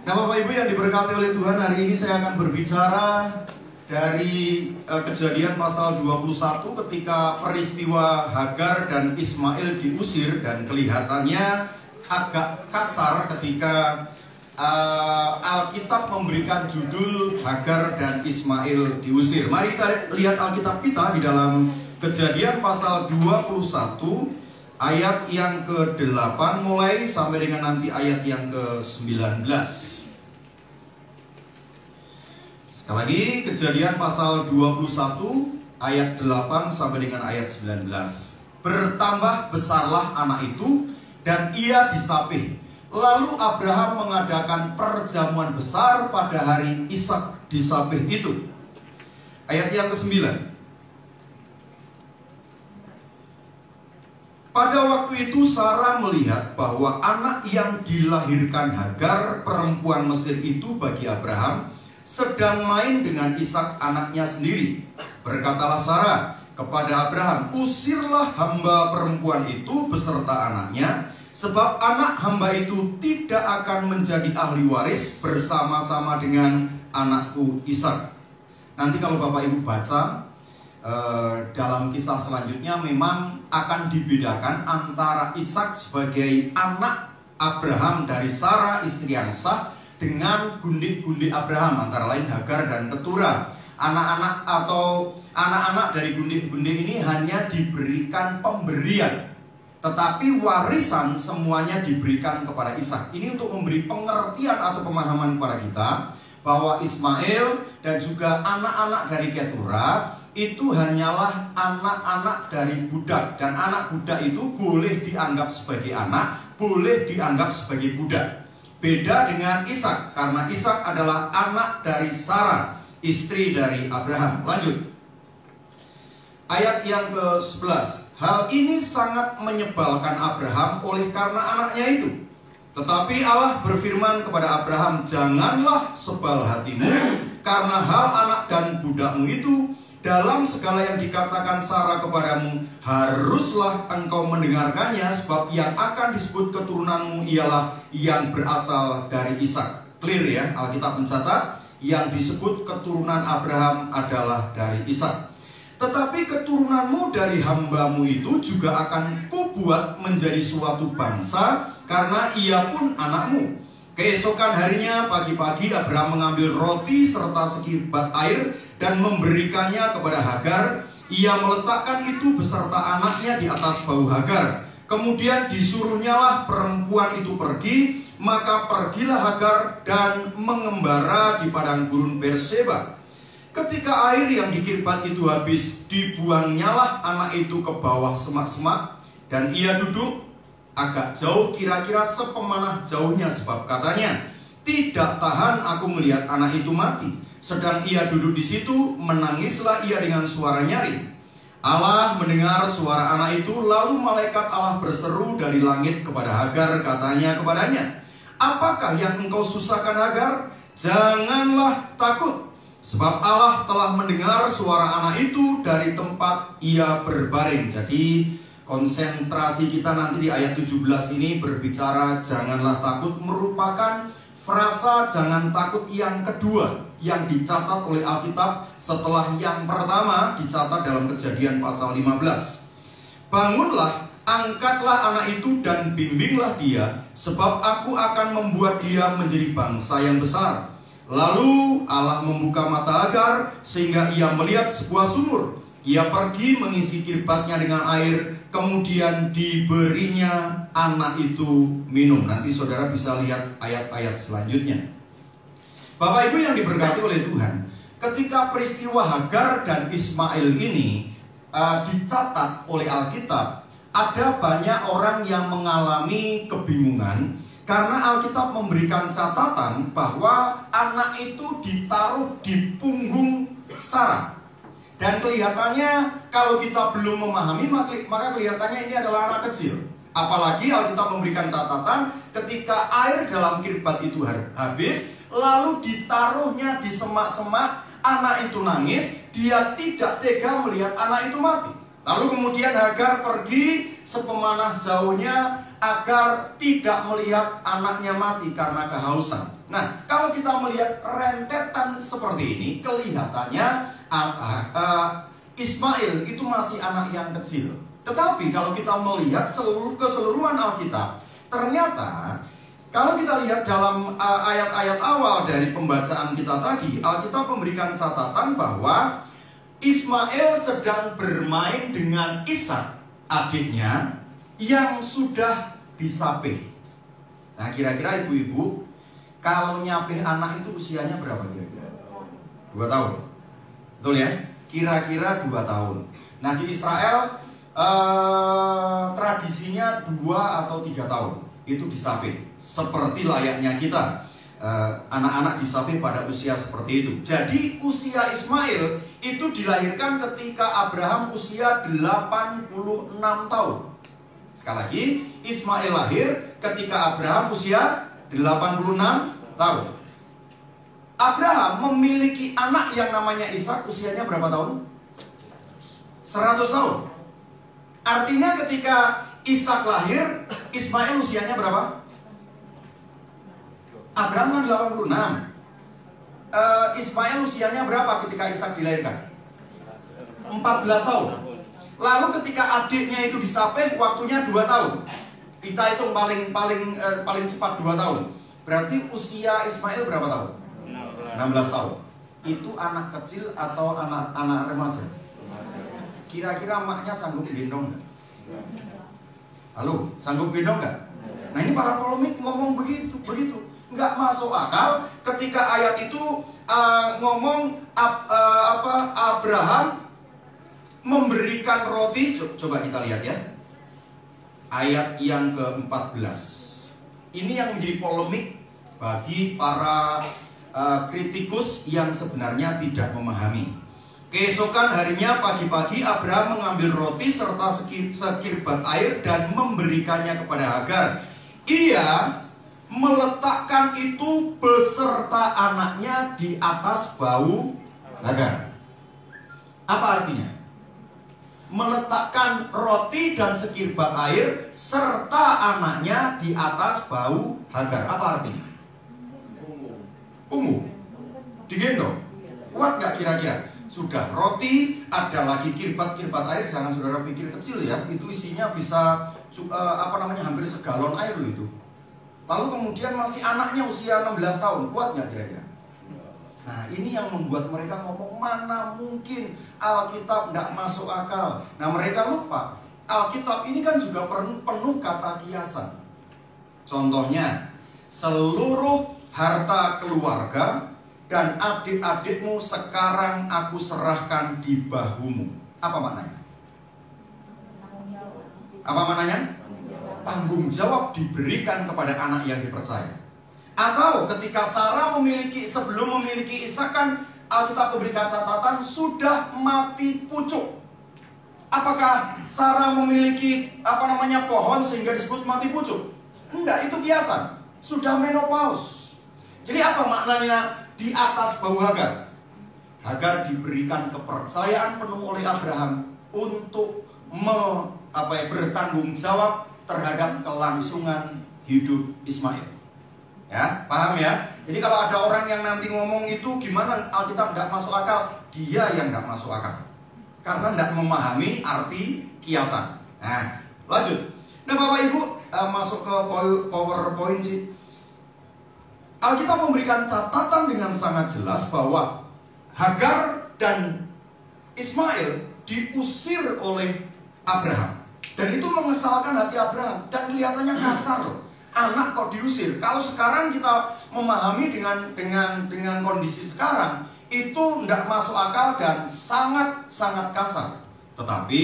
Nah, Bapak Ibu yang diberkati oleh Tuhan, hari ini saya akan berbicara dari Kejadian pasal 21 ketika peristiwa Hagar dan Ismail diusir, dan kelihatannya agak kasar ketika Alkitab memberikan judul Hagar dan Ismail diusir. Mari kita lihat Alkitab kita di dalam Kejadian pasal 21 ayat yang ke-8 mulai sampai dengan nanti ayat yang ke-19. Sekali lagi, Kejadian pasal 21 ayat 8 sampai dengan ayat 19. Bertambah besarlah anak itu dan ia disapih. Lalu Abraham mengadakan perjamuan besar pada hari Ishak disapih itu. Ayat yang ke-9. Pada waktu itu Sarah melihat bahwa anak yang dilahirkan Hagar, perempuan Mesir itu bagi Abraham, sedang main dengan Ishak anaknya sendiri. Berkatalah Sarah kepada Abraham, usirlah hamba perempuan itu beserta anaknya, sebab anak hamba itu tidak akan menjadi ahli waris bersama-sama dengan anakku Ishak. Nanti kalau Bapak Ibu baca dalam kisah selanjutnya, memang akan dibedakan antara Ishak sebagai anak Abraham dari Sarah istri yang sah dengan gundik-gundik Abraham, antara lain Hagar dan Keturah. Anak-anak atau anak-anak dari gundik-gundik ini hanya diberikan pemberian, tetapi warisan semuanya diberikan kepada Ishak. Ini untuk memberi pengertian atau pemahaman kepada kita bahwa Ismail dan juga anak-anak dari Keturah itu hanyalah anak-anak dari budak, dan anak budak itu boleh dianggap sebagai anak, boleh dianggap sebagai budak. Beda dengan Ishak, karena Ishak adalah anak dari Sarah, istri dari Abraham. Lanjut. Ayat yang ke-11. Hal ini sangat menyebalkan Abraham oleh karena anaknya itu. Tetapi Allah berfirman kepada Abraham, janganlah sebal hatimu karena hal anak dan budakmu itu. Dalam segala yang dikatakan Sarah kepadamu, haruslah engkau mendengarkannya, sebab yang akan disebut keturunanmu ialah yang berasal dari Ishak. Clear ya, Alkitab mencatat yang disebut keturunan Abraham adalah dari Ishak. Tetapi keturunanmu dari hambamu itu juga akan kubuat menjadi suatu bangsa, karena ia pun anakmu. Keesokan harinya pagi-pagi Abraham mengambil roti serta sekirbat air dan memberikannya kepada Hagar. Ia meletakkan itu beserta anaknya di atas bahu Hagar. Kemudian disuruhnyalah perempuan itu pergi. Maka pergilah Hagar dan mengembara di padang gurun Berseba. Ketika air yang dikirbat itu habis, dibuangnyalah anak itu ke bawah semak-semak, dan ia duduk agak jauh, kira-kira sepemanah jauhnya, sebab katanya, tidak tahan aku melihat anak itu mati. Sedang ia duduk di situ, menangislah ia dengan suara nyaring. Allah mendengar suara anak itu, lalu malaikat Allah berseru dari langit kepada Hagar, katanya kepadanya, apakah yang engkau susahkan Hagar? Janganlah takut, sebab Allah telah mendengar suara anak itu dari tempat ia berbaring. Jadi konsentrasi kita nanti di ayat 17 ini berbicara janganlah takut, merupakan frasa jangan takut yang kedua yang dicatat oleh Alkitab setelah yang pertama dicatat dalam Kejadian pasal 15. Bangunlah, angkatlah anak itu dan bimbinglah dia, sebab aku akan membuat dia menjadi bangsa yang besar. Lalu Allah membuka mata Hagar sehingga ia melihat sebuah sumur. Ia pergi mengisi kirbatnya dengan air, kemudian diberinya anak itu minum. Nanti saudara bisa lihat ayat-ayat selanjutnya. Bapak Ibu yang diberkati oleh Tuhan, ketika peristiwa Hagar dan Ismail ini dicatat oleh Alkitab, ada banyak orang yang mengalami kebingungan karena Alkitab memberikan catatan bahwa anak itu ditaruh di punggung Sarah. Dan kelihatannya kalau kita belum memahami, maka kelihatannya ini adalah anak kecil. Apalagi Alkitab memberikan catatan ketika air dalam kirbat itu habis, lalu ditaruhnya di semak-semak, anak itu nangis, dia tidak tega melihat anak itu mati. Lalu kemudian Hagar pergi sepemanah jauhnya agar tidak melihat anaknya mati karena kehausan. Nah, kalau kita melihat rentetan seperti ini, kelihatannya Ismail itu masih anak yang kecil. Tetapi kalau kita melihat keseluruhan Alkitab, ternyata kalau kita lihat dalam ayat-ayat awal dari pembacaan kita tadi, Alkitab memberikan catatan bahwa Ismail sedang bermain dengan Ishak, adiknya, yang sudah disapih. Nah, kira-kira ibu-ibu, kalau nyapih anak itu usianya berapa kira-kira? 2 tahun. Betul ya? Kira-kira 2 tahun. Nah, di Israel tradisinya 2 atau 3 tahun itu disapih. Seperti layaknya kita, anak-anak disapih pada usia seperti itu. Jadi usia Ismail itu dilahirkan ketika Abraham usia 86 tahun. Sekali lagi, Ismail lahir ketika Abraham usia 86 tahun. Abraham memiliki anak yang namanya Ishak, usianya berapa tahun? 100 tahun. Artinya ketika Ishak lahir, Ismail usianya berapa? Abraham kan 86. Ismail usianya berapa ketika Ishak dilahirkan? 14 tahun. Lalu ketika adiknya itu disapih, waktunya 2 tahun. Kita hitung paling cepat 2 tahun. Berarti usia Ismail berapa tahun? 16 tahun. Itu anak kecil atau anak remaja? Kira-kira maknya sanggup gendong nggak? Halo, sanggup gendong nggak? Nah, ini para polemik ngomong begitu. Nggak masuk akal ketika ayat itu ngomong Abraham memberikan roti. Coba kita lihat ya, ayat yang ke-14. Ini yang menjadi polemik bagi para kritikus yang sebenarnya tidak memahami. Keesokan harinya pagi-pagi Abraham mengambil roti serta sekirbat air dan memberikannya kepada Hagar. Ia meletakkan itu beserta anaknya di atas bahu Hagar. Apa artinya? Meletakkan roti dan sekirbat air serta anaknya di atas bahu Hagar. Apa artinya? Punggung. Digendong. Kuat gak kira-kira? Sudah roti, ada lagi kirbat air. Jangan saudara pikir kecil ya. Itu isinya bisa hampir segalon air loh itu. Lalu kemudian masih anaknya usia 16 tahun. Kuat gak kira-kira? Nah, ini yang membuat mereka ngomong, mana mungkin Alkitab tidak masuk akal. Nah, mereka lupa Alkitab ini kan juga penuh kata kiasan. Contohnya, seluruh harta keluarga dan adik-adikmu sekarang aku serahkan di bahumu. Apa maknanya? Apa maknanya? Tanggung jawab diberikan kepada anak yang dipercaya. Atau ketika Sarah sebelum memiliki Ishak, kan Alkitab memberikan catatan sudah mati pucuk. Apakah Sarah memiliki pohon sehingga disebut mati pucuk? Enggak, itu kiasan. Sudah menopause. Jadi apa maknanya di atas bahu Hagar? Hagar diberikan kepercayaan penuh oleh Abraham untuk bertanggung jawab terhadap kelangsungan hidup Ismail. Ya, paham ya? Jadi kalau ada orang yang nanti ngomong itu gimana Alkitab tidak masuk akal, dia yang tidak masuk akal. Karena tidak memahami arti kiasan. Nah, lanjut. Nah, Bapak Ibu, masuk ke PowerPoint sih. Alkitab memberikan catatan dengan sangat jelas bahwa Hagar dan Ismail diusir oleh Abraham. Dan itu mengesalkan hati Abraham. Dan kelihatannya kasar loh. Anak kok diusir. Kalau sekarang kita memahami dengan kondisi sekarang, itu tidak masuk akal dan sangat kasar. Tetapi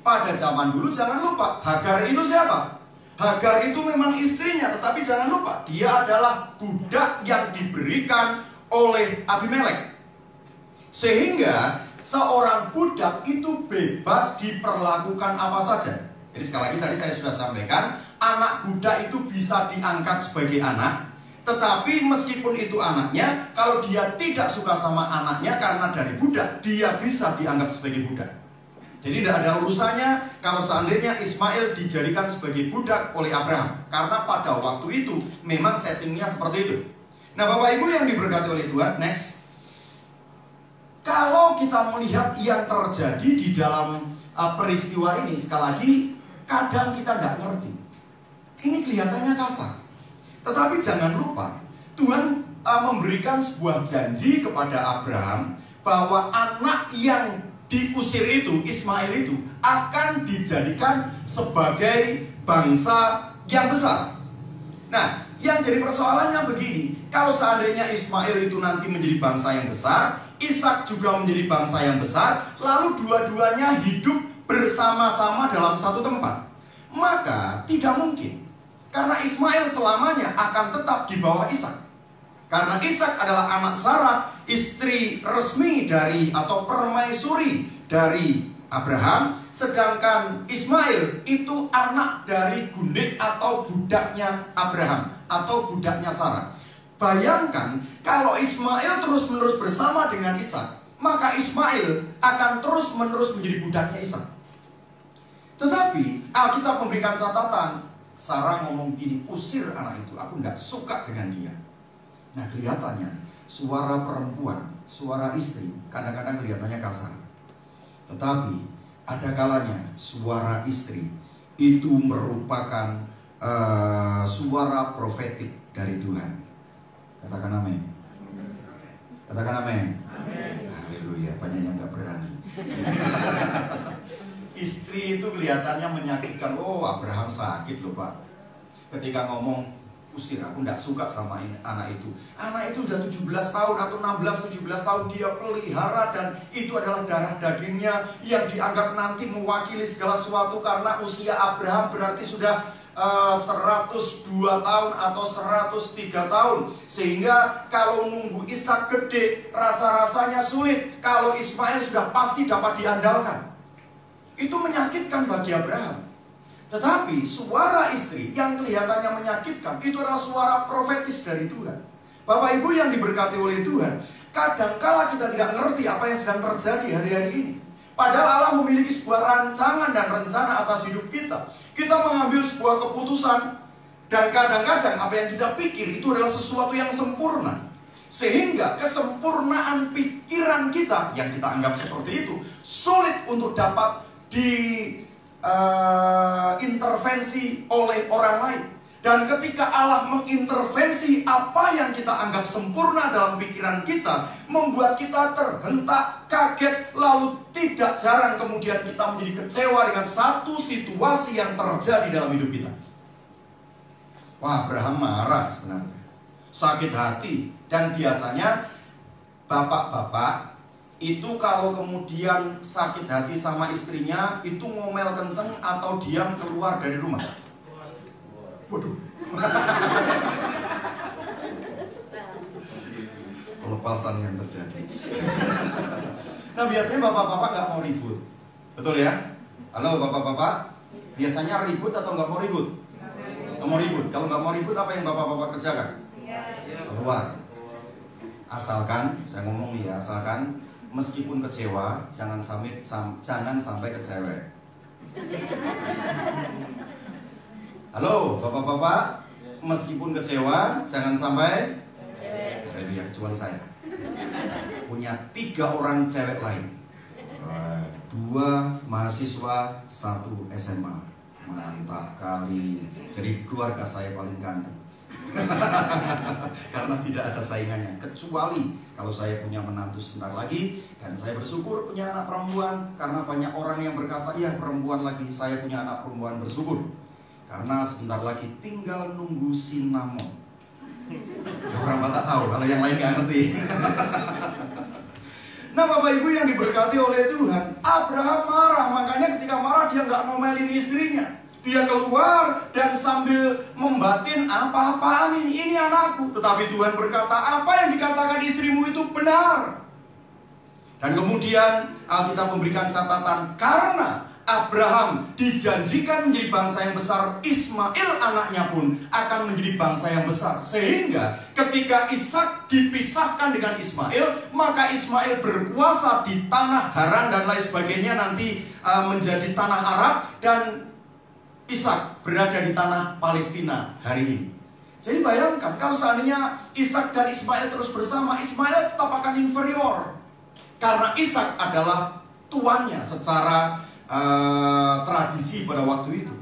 pada zaman dulu jangan lupa, Hagar itu siapa? Hagar itu memang istrinya, tetapi jangan lupa dia adalah budak yang diberikan oleh Abimelek. Sehingga seorang budak itu bebas diperlakukan apa saja. Jadi sekali lagi tadi saya sudah sampaikan, anak budak itu bisa diangkat sebagai anak. Tetapi meskipun itu anaknya, kalau dia tidak suka sama anaknya karena dari budak, dia bisa dianggap sebagai budak. Jadi tidak ada urusannya kalau seandainya Ismail dijadikan sebagai budak oleh Abraham. Karena pada waktu itu memang settingnya seperti itu. Nah Bapak Ibu yang diberkati oleh Tuhan, next. Kalau kita melihat yang terjadi di dalam peristiwa ini, sekali lagi, kadang kita tidak ngerti. Ini kelihatannya kasar. Tetapi jangan lupa, Tuhan memberikan sebuah janji kepada Abraham bahwa anak yang diusir itu, Ismail itu, akan dijadikan sebagai bangsa yang besar. Nah, yang jadi persoalannya begini, kalau seandainya Ismail itu nanti menjadi bangsa yang besar, Ishak juga menjadi bangsa yang besar, lalu dua-duanya hidup bersama-sama dalam satu tempat, maka tidak mungkin. Karena Ismail selamanya akan tetap di bawah Ishak. Karena Ishak adalah anak Sarah, istri resmi dari atau permaisuri dari Abraham, sedangkan Ismail itu anak dari gundik atau budaknya Abraham atau budaknya Sarah. Bayangkan kalau Ismail terus-menerus bersama dengan Ishak, maka Ismail akan terus-menerus menjadi budaknya Ishak. Tetapi Alkitab memberikan catatan, Sarah ngomong gini, usir anak itu, aku nggak suka dengan dia. Nah kelihatannya suara perempuan, suara istri kadang-kadang kelihatannya kasar. Tetapi ada kalanya suara istri itu merupakan suara profetik dari Tuhan. Katakan amin. Katakan amin. Haleluya, banyak yang gak berani. Istri itu kelihatannya menyakitkan. Oh Abraham sakit loh Pak. Ketika ngomong, usir, aku gak suka sama anak itu. Anak itu sudah 17 tahun atau 16-17 tahun dia pelihara, dan itu adalah darah dagingnya yang dianggap nanti mewakili segala sesuatu. Karena usia Abraham berarti sudah 102 tahun atau 103 tahun. Sehingga kalau nunggu Ishak gede, rasa-rasanya sulit. Kalau Ismail sudah pasti dapat diandalkan. Itu menyakitkan bagi Abraham. Tetapi suara istri yang kelihatannya menyakitkan, itu adalah suara profetis dari Tuhan. Bapak Ibu yang diberkati oleh Tuhan, kadangkala kita tidak mengerti apa yang sedang terjadi hari-hari ini. Padahal Allah memiliki sebuah rancangan dan rencana atas hidup kita. Kita mengambil sebuah keputusan, dan kadang-kadang apa yang kita pikir itu adalah sesuatu yang sempurna. Sehingga kesempurnaan pikiran kita yang kita anggap seperti itu sulit untuk dapat diintervensi oleh orang lain. Dan ketika Allah mengintervensi apa yang kita anggap sempurna dalam pikiran kita, membuat kita terhentak, kaget, lalu tidak jarang kemudian kita menjadi kecewa dengan satu situasi yang terjadi dalam hidup kita. Wah, Abraham marah sebenarnya, sakit hati. Dan biasanya bapak-bapak itu kalau kemudian sakit hati sama istrinya, itu ngomel kenceng atau diam keluar dari rumah. Waduh. Pelepasan yang terjadi. Nah biasanya bapak-bapak nggak mau ribut, betul ya? Halo bapak-bapak, biasanya ribut atau nggak mau ribut? Nggak mau ribut. Kalau nggak mau ribut, apa yang bapak-bapak kerjakan? Keluar. Asalkan, saya ngomong nih ya, asalkan meskipun kecewa, jangan sampai kecewa. Halo bapak-bapak, meskipun kecewa, jangan sampai kecewa. Kecuali saya punya 3 orang cewek lain, 2 mahasiswa, 1 SMA. Mantap kali. Jadi keluarga saya paling ganteng. Karena tidak ada saingannya, kecuali kalau saya punya menantu sebentar lagi. Dan saya bersyukur punya anak perempuan, karena banyak orang yang berkata, iya perempuan lagi. Saya punya anak perempuan, bersyukur, karena sebentar lagi tinggal nunggu sinamon. Ya, orang Batak tahu, kalau yang lain nggak ngerti. Nah Bapak Ibu yang diberkati oleh Tuhan, Abraham marah. Makanya ketika marah dia nggak ngomelin istrinya. Dia keluar dan sambil membatin, apa-apaan ini anakku. Tetapi Tuhan berkata, apa yang dikatakan istrimu itu benar. Dan kemudian Alkitab memberikan catatan, karena Abraham dijanjikan menjadi bangsa yang besar, Ismail anaknya pun akan menjadi bangsa yang besar. Sehingga ketika Ishak dipisahkan dengan Ismail, maka Ismail berkuasa di tanah Haran dan lain sebagainya, nanti menjadi tanah Arab, dan Ishak berada di tanah Palestina hari ini. Jadi bayangkan kalau seandainya Ishak dan Ismail terus bersama, Ismail tetap akan inferior, karena Ishak adalah tuannya secara tradisi pada waktu itu.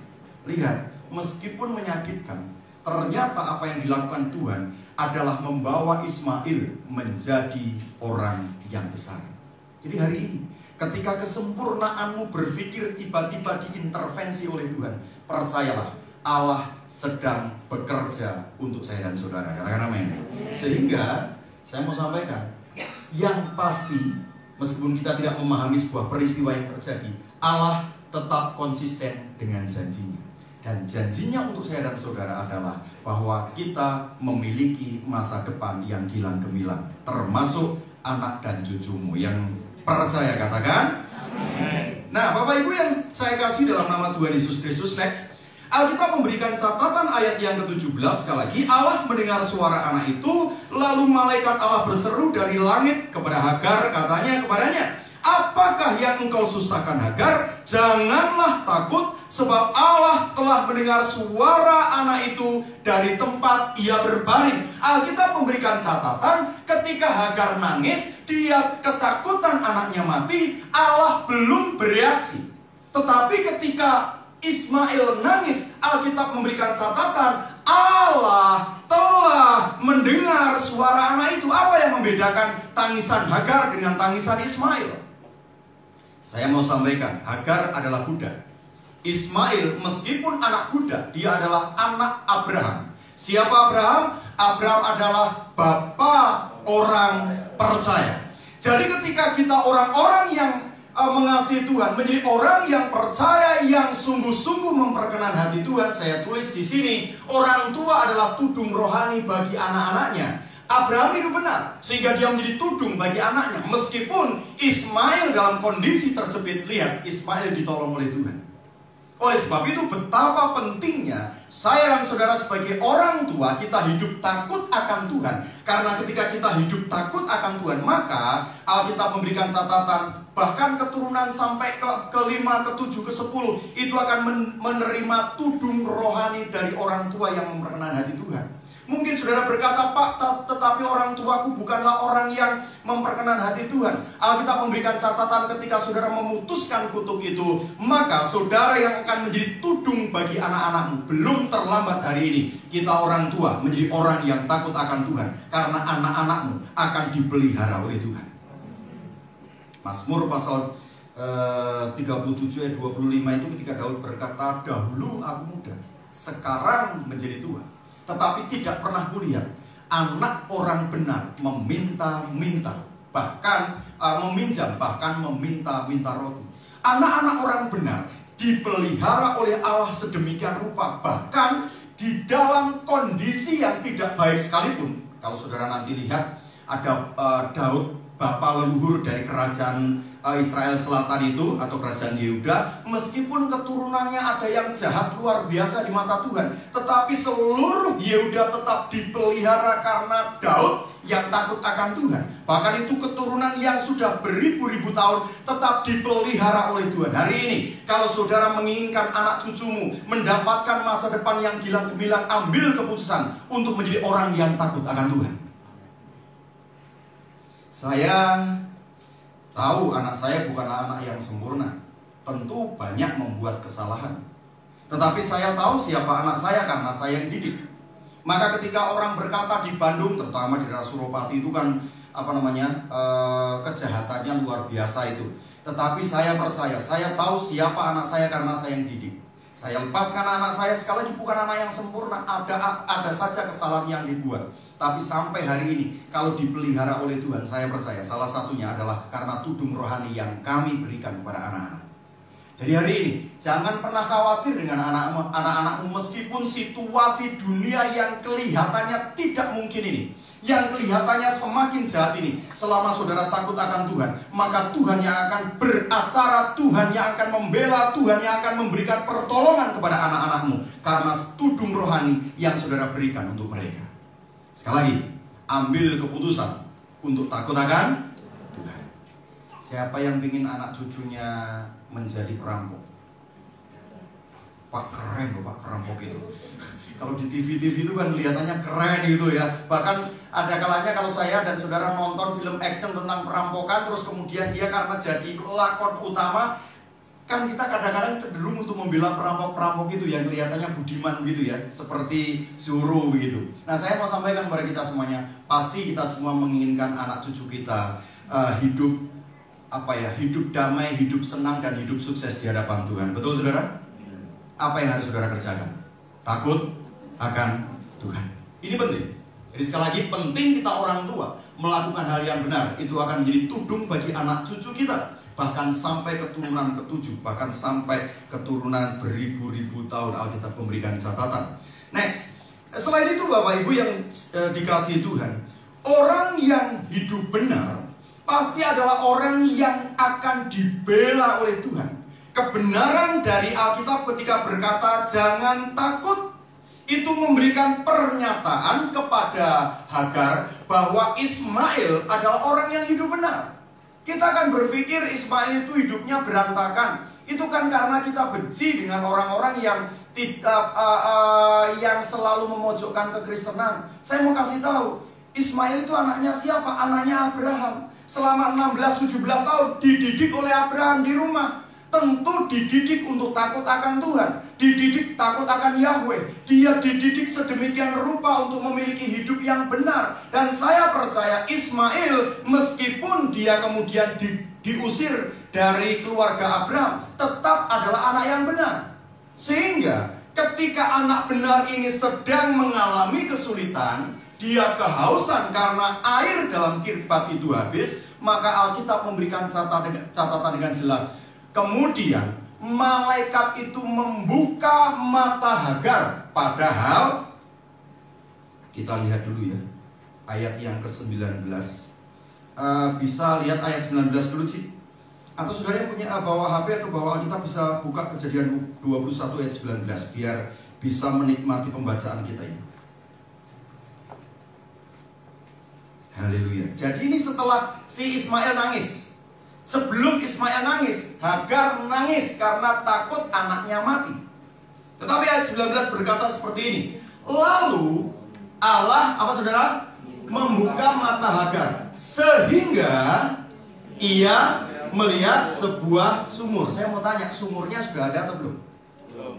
Lihat, meskipun menyakitkan, ternyata apa yang dilakukan Tuhan adalah membawa Ismail menjadi orang yang besar. Jadi hari ini, ketika kesempurnaanmu berpikir tiba-tiba diintervensi oleh Tuhan, percayalah, Allah sedang bekerja untuk saya dan saudara. Katakan amin. Sehingga saya mau sampaikan, yang pasti, meskipun kita tidak memahami sebuah peristiwa yang terjadi, Allah tetap konsisten dengan janjinya. Dan janjinya untuk saya dan saudara adalah bahwa kita memiliki masa depan yang gilang gemilang, termasuk anak dan cucumu. Yang percaya katakan amin. Nah, Bapak Ibu yang saya kasih dalam nama Tuhan Yesus Kristus, next, Alkitab memberikan catatan ayat yang ke-17. Sekali lagi, Allah mendengar suara anak itu, lalu malaikat Allah berseru dari langit kepada Hagar, katanya kepadanya, apakah yang engkau susahkan Hagar? Janganlah takut, sebab Allah telah mendengar suara anak itu dari tempat ia berbaring. Alkitab memberikan catatan, ketika Hagar nangis, dia ketakutan anaknya mati, Allah belum bereaksi. Tetapi ketika Ismail nangis, Alkitab memberikan catatan, Allah telah mendengar suara anak itu. Apa yang membedakan tangisan Hagar dengan tangisan Ismail? Saya mau sampaikan, Hagar adalah budak. Ismail meskipun anak budak, dia adalah anak Abraham. Siapa Abraham? Abraham adalah bapa orang percaya. Jadi ketika kita orang-orang yang mengasihi Tuhan, menjadi orang yang percaya, yang sungguh-sungguh memperkenan hati Tuhan. Saya tulis di sini, orang tua adalah tudung rohani bagi anak-anaknya. Abraham itu benar, sehingga dia menjadi tudung bagi anaknya. Meskipun Ismail dalam kondisi terjepit, lihat, Ismail ditolong oleh Tuhan. Oleh sebab itu, betapa pentingnya saya dan saudara sebagai orang tua, kita hidup takut akan Tuhan. Karena ketika kita hidup takut akan Tuhan, maka Alkitab memberikan catatan, bahkan keturunan sampai ke-5, ke-7, ke-10 itu akan menerima tudung rohani dari orang tua yang memperkenan hati Tuhan. Mungkin saudara berkata, Pak, tetapi orang tuaku bukanlah orang yang memperkenan hati Tuhan. Alkitab memberikan catatan, ketika saudara memutuskan kutuk itu, maka saudara yang akan menjadi tudung bagi anak-anakmu. Belum terlambat hari ini kita orang tua menjadi orang yang takut akan Tuhan, karena anak-anakmu akan dipelihara oleh Tuhan. Mazmur pasal 37 ayat 25 itu ketika Daud berkata, dahulu aku muda, sekarang menjadi tua, tetapi tidak pernah kulihat anak orang benar meminta-minta, bahkan meminjam, bahkan meminta-minta roti. Anak-anak orang benar dipelihara oleh Allah sedemikian rupa, bahkan di dalam kondisi yang tidak baik sekalipun. Kalau saudara nanti lihat, ada Daud, bapa leluhur dari kerajaan Israel Selatan itu, atau kerajaan Yehuda, meskipun keturunannya ada yang jahat luar biasa di mata Tuhan, tetapi seluruh Yehuda tetap dipelihara karena Daud yang takut akan Tuhan. Bahkan itu keturunan yang sudah beribu-ribu tahun tetap dipelihara oleh Tuhan. Hari ini, kalau saudara menginginkan anak cucumu mendapatkan masa depan yang gilang gemilang, ambil keputusan untuk menjadi orang yang takut akan Tuhan. Saya tahu anak saya bukanlah anak yang sempurna. Tentu banyak membuat kesalahan. Tetapi saya tahu siapa anak saya karena saya yang didik. Maka ketika orang berkata di Bandung, terutama di daerah Suropati itu kan kejahatannya luar biasa itu. Tetapi saya percaya, saya tahu siapa anak saya karena saya yang didik. Saya lepaskan anak saya, sekali lagi bukan anak yang sempurna, ada saja kesalahan yang dibuat. Tapi sampai hari ini, kalau dipelihara oleh Tuhan, saya percaya salah satunya adalah karena tudung rohani yang kami berikan kepada anak-anak. Jadi hari ini, jangan pernah khawatir dengan anak-anakmu meskipun situasi dunia yang kelihatannya tidak mungkin ini, yang kelihatannya semakin jahat ini. Selama saudara takut akan Tuhan, maka Tuhan yang akan beracara, Tuhan yang akan membela, Tuhan yang akan memberikan pertolongan kepada anak-anakmu karena tudung rohani yang saudara berikan untuk mereka. Sekali lagi, ambil keputusan untuk takut akan Tuhan. Siapa yang ingin anak cucunya menjadi perampok? Pak, keren loh Pak perampok itu. Kalau di TV-TV itu kan kelihatannya keren gitu ya. Bahkan ada kalanya kalau saya dan saudara nonton film action tentang perampokan, terus kemudian dia karena jadi lakon utama, kan kita kadang-kadang cenderung untuk membela perampok-perampok itu yang kelihatannya budiman gitu ya, seperti Zorro begitu. Nah, saya mau sampaikan kepada kita semuanya, pasti kita semua menginginkan anak cucu kita hidup hidup damai, hidup senang, dan hidup sukses di hadapan Tuhan. Betul saudara? Apa yang harus saudara kerjakan? Takut akan Tuhan. Ini penting. Jadi sekali lagi, penting kita orang tua melakukan hal yang benar. Itu akan menjadi tudung bagi anak cucu kita, bahkan sampai keturunan ke-7, bahkan sampai keturunan beribu-ribu tahun. Alkitab memberikan catatan. Next, selain itu Bapak Ibu yang dikasihi Tuhan, orang yang hidup benar pasti adalah orang yang akan dibela oleh Tuhan. Kebenaran dari Alkitab ketika berkata jangan takut, itu memberikan pernyataan kepada Hagar bahwa Ismail adalah orang yang hidup benar. Kita akan berpikir Ismail itu hidupnya berantakan. Itu kan karena kita benci dengan orang-orang yang yang selalu memojokkan kekristenan. Saya mau kasih tahu, Ismail itu anaknya siapa? Anaknya Abraham. Selama 16-17 tahun dididik oleh Abraham di rumah. Tentu dididik untuk takut akan Tuhan, dididik takut akan Yahweh. Dia dididik sedemikian rupa untuk memiliki hidup yang benar. Dan saya percaya Ismail, meskipun dia kemudian diusir dari keluarga Abraham, tetap adalah anak yang benar. Sehingga ketika anak benar ini sedang mengalami kesulitan, dia kehausan karena air dalam kirbat itu habis, maka Alkitab memberikan catatan dengan jelas. Kemudian malaikat itu membuka mata Hagar. Padahal kita lihat dulu ya ayat yang ke-19. Bisa lihat ayat 19 dulu sih. Atau saudara yang punya bawa HP atau bawa Alkitab bisa buka Kejadian 21 ayat 19 biar bisa menikmati pembacaan kita ini. Haleluya. Jadi ini setelah si Ismail nangis. Sebelum Ismail nangis, Hagar nangis karena takut anaknya mati. Tetapi ayat 19 berkata seperti ini. Lalu Allah, apa saudara? Membuka mata Hagar sehingga ia melihat sebuah sumur. Saya mau tanya, sumurnya sudah ada atau belum? Belum.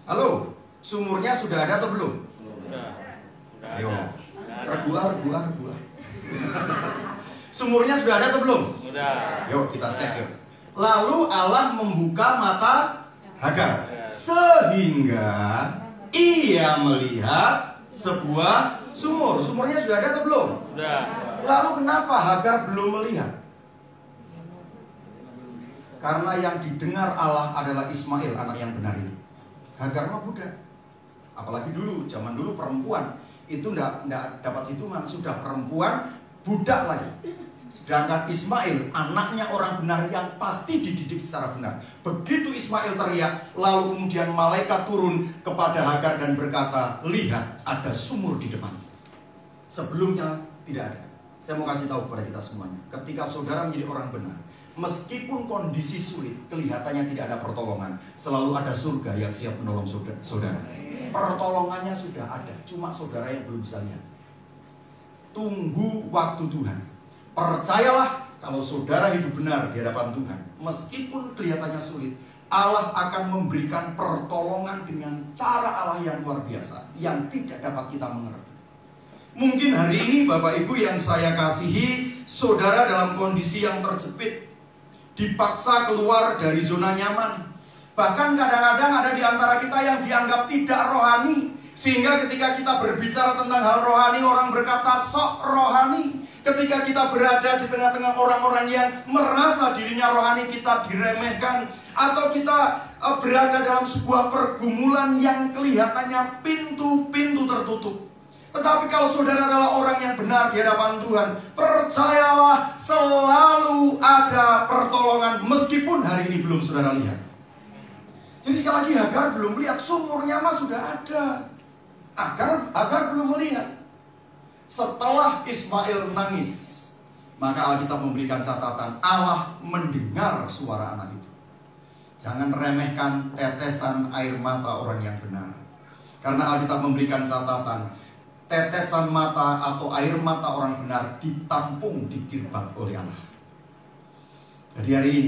Halo, sumurnya sudah ada atau belum? Sudah. Ayo. Regular. Sumurnya sudah ada atau belum? Sudah. Yuk kita cek yuk. Lalu Allah membuka mata Hagar sehingga ia melihat sebuah sumur. Sumurnya sudah ada atau belum? Sudah. Lalu kenapa Hagar belum melihat? Karena yang didengar Allah adalah Ismail, anak yang benar itu. Hagar mah budak. Apalagi dulu, zaman dulu perempuan itu enggak dapat hitungan, sudah perempuan budak lagi. Sedangkan Ismail anaknya orang benar yang pasti dididik secara benar. Begitu Ismail teriak, lalu kemudian malaikat turun kepada Hagar dan berkata, lihat ada sumur di depan. Sebelumnya tidak ada. Saya mau kasih tahu kepada kita semuanya, ketika saudara menjadi orang benar, meskipun kondisi sulit, kelihatannya tidak ada pertolongan, selalu ada surga yang siap menolong saudara. Pertolongannya sudah ada, cuma saudara yang belum bisa lihat. Tunggu waktu Tuhan. Percayalah, kalau saudara hidup benar di hadapan Tuhan, meskipun kelihatannya sulit, Allah akan memberikan pertolongan dengan cara Allah yang luar biasa, yang tidak dapat kita mengerti. Mungkin hari ini Bapak Ibu yang saya kasihi, saudara dalam kondisi yang terjepit, dipaksa keluar dari zona nyaman. Bahkan kadang-kadang ada di antara kita yang dianggap tidak rohani, sehingga ketika kita berbicara tentang hal rohani, orang berkata sok rohani. ketika kita berada di tengah-tengah orang-orang yang merasa dirinya rohani kita diremehkan, atau kita berada dalam sebuah pergumulan yang kelihatannya pintu-pintu tertutup. Tetapi kalau saudara adalah orang yang benar di hadapan Tuhan, percayalah selalu ada pertolongan meskipun hari ini belum saudara lihat. Jadi sekali lagi, Hagar belum lihat, sumurnya mah sudah ada. Hagar belum melihat. Setelah Ismail nangis, maka Alkitab memberikan catatan, Allah mendengar suara anak itu. Jangan remehkan tetesan air mata orang yang benar. Karena Alkitab memberikan catatan, tetesan mata atau air mata orang benar ditampung di kirbat oleh Allah. Jadi hari ini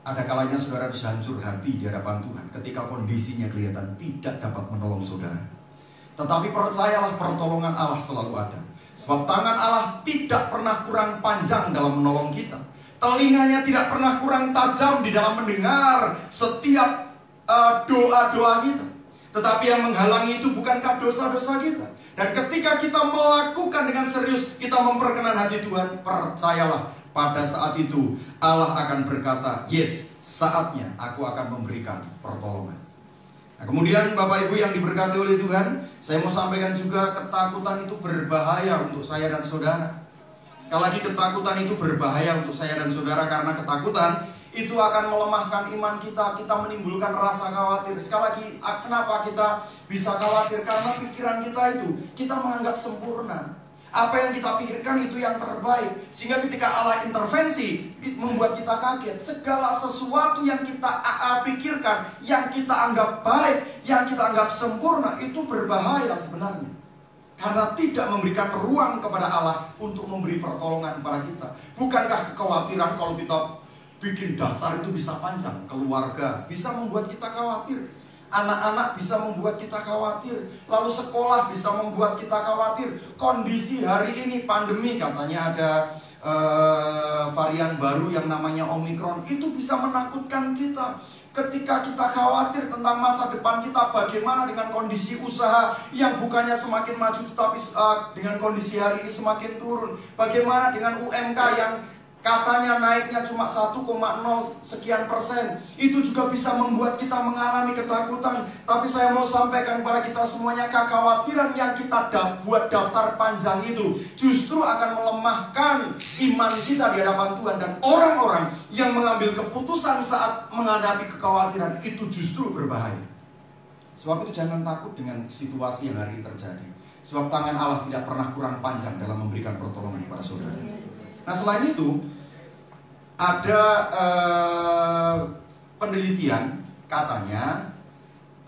ada kalanya saudara harus hancur hati di hadapan Tuhan ketika kondisinya kelihatan tidak dapat menolong saudara. Tetapi percayalah, pertolongan Allah selalu ada. Sebab tangan Allah tidak pernah kurang panjang dalam menolong kita. Telinganya tidak pernah kurang tajam di dalam mendengar setiap doa-doa kita. Tetapi yang menghalangi itu bukankah dosa-dosa kita. Dan ketika kita melakukan dengan serius, kita memperkenan hati Tuhan, percayalah, pada saat itu Allah akan berkata, yes, saatnya aku akan memberikan pertolongan. Nah, kemudian Bapak Ibu yang diberkati oleh Tuhan, saya mau sampaikan juga, ketakutan itu berbahaya untuk saya dan saudara. Sekali lagi, ketakutan itu berbahaya untuk saya dan saudara, karena ketakutan itu akan melemahkan iman kita. Kita menimbulkan rasa khawatir. Sekali lagi, kenapa kita bisa khawatir? Karena pikiran kita itu, kita menganggap sempurna. Apa yang kita pikirkan itu yang terbaik. Sehingga ketika Allah intervensi, membuat kita kaget. Segala sesuatu yang kita pikirkan, yang kita anggap baik, yang kita anggap sempurna, itu berbahaya sebenarnya. Karena tidak memberikan ruang kepada Allah untuk memberi pertolongan kepada kita. Bukankah kekhawatiran kalau kita bikin daftar itu bisa panjang? Keluarga bisa membuat kita khawatir. Anak-anak bisa membuat kita khawatir. Lalu sekolah bisa membuat kita khawatir. Kondisi hari ini pandemi, katanya ada varian baru yang namanya Omikron. Itu bisa menakutkan kita. Ketika kita khawatir tentang masa depan kita, bagaimana dengan kondisi usaha yang bukannya semakin maju tetapi dengan kondisi hari ini semakin turun. Bagaimana dengan UMK yang katanya naiknya cuma 1,0 sekian persen. Itu juga bisa membuat kita mengalami ketakutan. Tapi saya mau sampaikan kepada kita semuanya, kekhawatiran yang kita buat daftar panjang itu justru akan melemahkan iman kita di hadapan Tuhan. Dan orang-orang yang mengambil keputusan saat menghadapi kekhawatiran itu justru berbahaya. Sebab itu jangan takut dengan situasi yang hari ini terjadi. Sebab tangan Allah tidak pernah kurang panjang dalam memberikan pertolongan kepada saudara. Nah, selain itu ada penelitian, katanya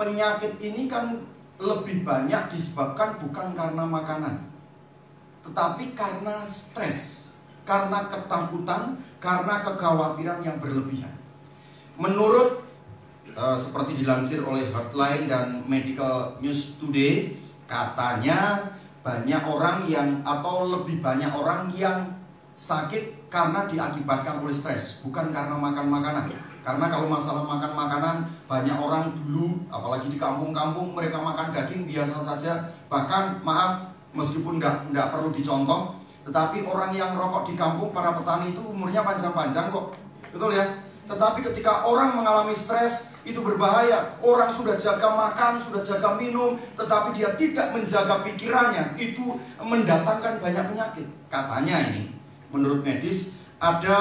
penyakit ini kan lebih banyak disebabkan bukan karena makanan, tetapi karena stres, karena ketakutan, karena kekhawatiran yang berlebihan. Menurut seperti dilansir oleh Heartline dan Medical News Today, katanya banyak orang yang, atau lebih banyak orang yang sakit karena diakibatkan oleh stres, bukan karena makan makanan. Karena kalau masalah makan makanan, banyak orang dulu, apalagi di kampung-kampung, mereka makan daging biasa saja. Bahkan, maaf, meskipun nggak perlu dicontoh, tetapi orang yang rokok di kampung, para petani itu umurnya panjang-panjang kok. Betul ya? Tetapi ketika orang mengalami stres, itu berbahaya. Orang sudah jaga makan, sudah jaga minum, tetapi dia tidak menjaga pikirannya, itu mendatangkan banyak penyakit. Katanya ini, menurut medis, ada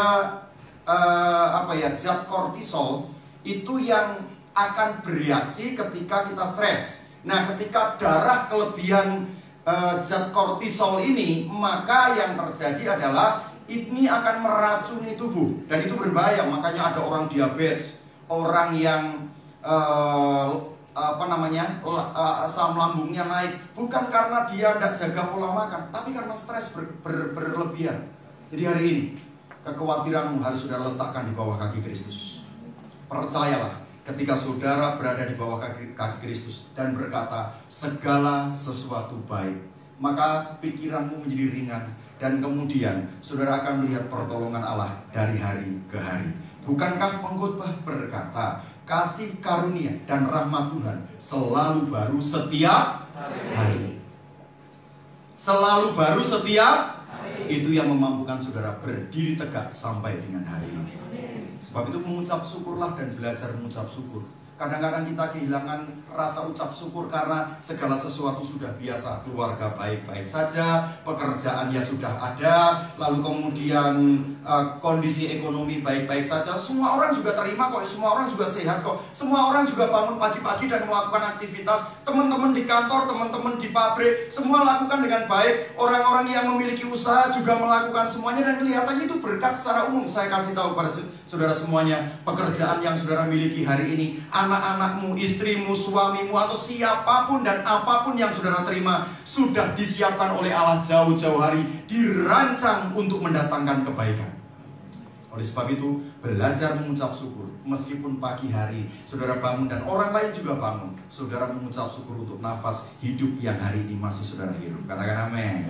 zat kortisol itu yang akan bereaksi ketika kita stres. Nah, ketika darah kelebihan zat kortisol ini, maka yang terjadi adalah ini akan meracuni tubuh, dan itu berbahaya. Makanya ada orang diabetes, orang yang asam lambungnya naik, bukan karena dia tidak jaga pola makan, tapi karena stres berlebihan. Jadi hari ini kekhawatiranmu harus saudara letakkan di bawah kaki Kristus. Percayalah, ketika saudara berada di bawah kaki Kristus dan berkata segala sesuatu baik, maka pikiranmu menjadi ringan, dan kemudian saudara akan melihat pertolongan Allah dari hari ke hari. Bukankah pengkhotbah berkata, kasih karunia dan rahmat Tuhan selalu baru setiap hari. Selalu baru setiap hari. Itu yang memampukan saudara berdiri tegak sampai dengan hari ini. Sebab itu mengucap syukurlah dan belajar mengucap syukur. Kadang-kadang kita kehilangan rasa ucap syukur karena segala sesuatu sudah biasa. Keluarga baik-baik saja, pekerjaan ya sudah ada, lalu kemudian kondisi ekonomi baik-baik saja. Semua orang juga terima kok, semua orang juga sehat kok. Semua orang juga bangun pagi-pagi dan melakukan aktivitas. Teman-teman di kantor, teman-teman di pabrik, semua lakukan dengan baik. Orang-orang yang memiliki usaha juga melakukan semuanya dan kelihatannya itu berkat secara umum. Saya kasih tahu pada saudara semuanya, pekerjaan yang saudara miliki hari ini, anak-anakmu, istrimu, suamimu, atau siapapun dan apapun yang saudara terima sudah disiapkan oleh Allah jauh-jauh hari, dirancang untuk mendatangkan kebaikan. Oleh sebab itu, belajar mengucap syukur. Meskipun pagi hari saudara bangun dan orang lain juga bangun, saudara mengucap syukur untuk nafas hidup yang hari ini masih saudara hirup. Katakan amin.